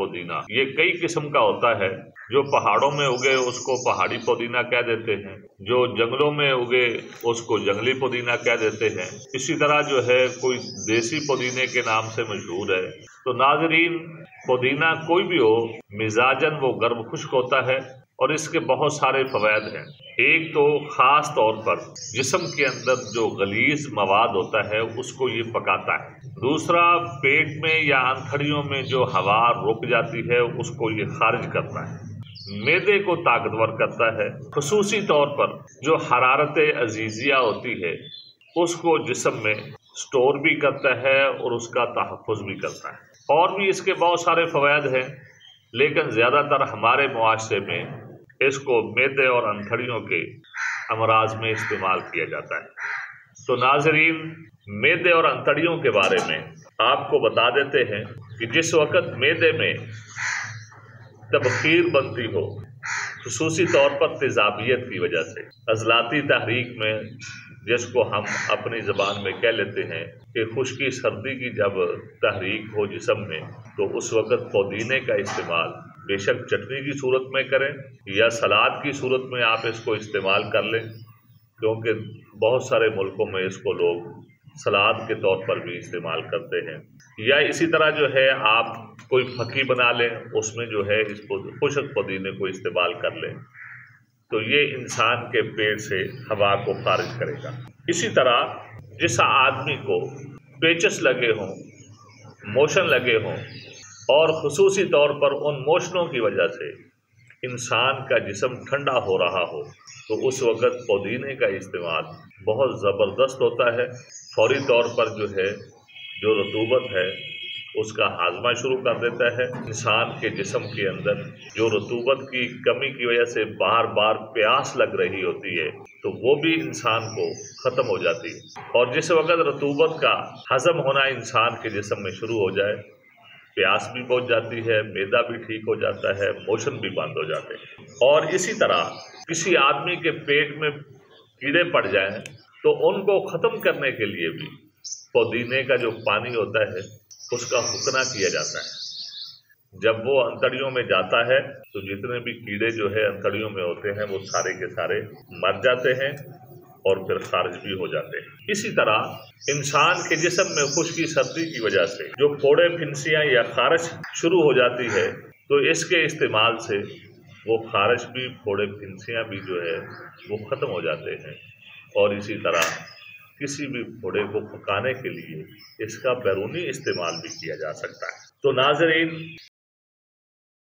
پودینہ یہ کئی قسم کا ہوتا ہے۔ جو پہاڑوں میں اگے اس کو پہاڑی پودینہ کہہ دیتے ہیں، جو جنگلوں میں اگے اس کو جنگلی پودینہ کہہ دیتے ہیں۔ اسی طرح جو ہے کوئی دیسی پودینے کے نام سے مشہور ہے۔ تو ناظرین، پودینہ کوئی بھی ہو، مزاجن وہ گرم خشک ہوتا ہے اور اس کے بہت سارے فوائد ہیں۔ ایک تو خاص طور پر جسم کے اندر جو غلیظ مواد ہوتا ہے اس کو یہ پکاتا ہے۔ دوسرا، پیٹ میں یا انتڑیوں میں جو ہوا رک جاتی ہے اس کو یہ خارج کرتا ہے۔ معدے کو طاقتور کرتا ہے۔ خصوصی طور پر جو حرارت عزیزیہ ہوتی ہے اس کو جسم میں سٹور بھی کرتا ہے اور اس کا تحفظ بھی کرتا ہے۔ اور بھی اس کے بہت سارے فوائد ہیں، لیکن زیادہ تر ہمارے معاشرے میں اس کو معدے اور انتڑیوں کے امراض میں استعمال کیا جاتا ہے۔ تو ناظرین، معدے اور انتڑیوں کے بارے میں آپ کو بتا دیتے ہیں کہ جس وقت معدے میں تبخیر بنتی ہو، خصوصی طور پر تیزابیت کی وجہ سے، عضلاتی تحریک میں جس کو ہم اپنی زبان میں کہہ لیتے ہیں کہ خشکی سردی کی جب تحریک ہو جسم میں، تو اس وقت پودینے کا استعمال بے شک چٹنی کی صورت میں کریں یا سلاد کی صورت میں آپ اس کو استعمال کر لیں، کیونکہ بہت سارے ملکوں میں اس کو لوگ سلاد کے طور پر بھی استعمال کرتے ہیں۔ یا اسی طرح جو ہے آپ کوئی پھکی بنا لیں، اس میں جو ہے اس کو خشک پودینے کو استعمال کر لیں، تو یہ انسان کے پیٹ سے ہوا کو خارج کرے گا۔ اسی طرح جس آدمی کو پیچس لگے ہوں، موشن لگے ہوں، اور خصوصی طور پر ان موشنوں کی وجہ سے انسان کا جسم ٹھنڈا ہو رہا ہو، تو اس وقت پودینے کا استعمال بہت زبردست ہوتا ہے۔ فوری طور پر جو ہے جو رطوبت ہے اس کا ہاضمہ شروع کر دیتا ہے۔ انسان کے جسم کے اندر جو رطوبت کی کمی کی وجہ سے بار بار پیاس لگ رہی ہوتی ہے تو وہ بھی انسان کو ختم ہو جاتی ہے۔ اور جس وقت رطوبت کا ہضم ہونا انسان کے جسم میں شروع ہو جائے، پیاس بھی بجھ جاتی ہے، معدہ بھی ٹھیک ہو جاتا ہے، موشن بھی بند ہو جاتے ہیں۔ اور اسی طرح کسی آدمی کے پیٹ میں کیڑے پڑ جائیں تو ان کو ختم کرنے کے لیے بھی پودینے کا جو پانی ہوتا ہے اس کا حقنہ کیا جاتا ہے۔ جب وہ انتڑیوں میں جاتا ہے تو جتنے بھی کیڑے جو ہے انتڑیوں میں ہوتے ہیں وہ سارے کے سارے مر جاتے ہیں اور پھر خارج بھی ہو جاتے ہیں۔ اسی طرح انسان کے جسم میں خشکی سردی کی وجہ سے جو پھوڑے پھنسیاں یا خارش شروع ہو جاتی ہے، تو اس کے استعمال سے وہ خارش بھی، پھوڑے پھنسیاں بھی جو ہے وہ ختم ہو جاتے ہیں۔ اور اسی طرح کسی بھی پھوڑے کو پکانے کے لیے اس کا بیرونی استعمال بھی کیا جا سکتا ہے۔ تو ناظرین،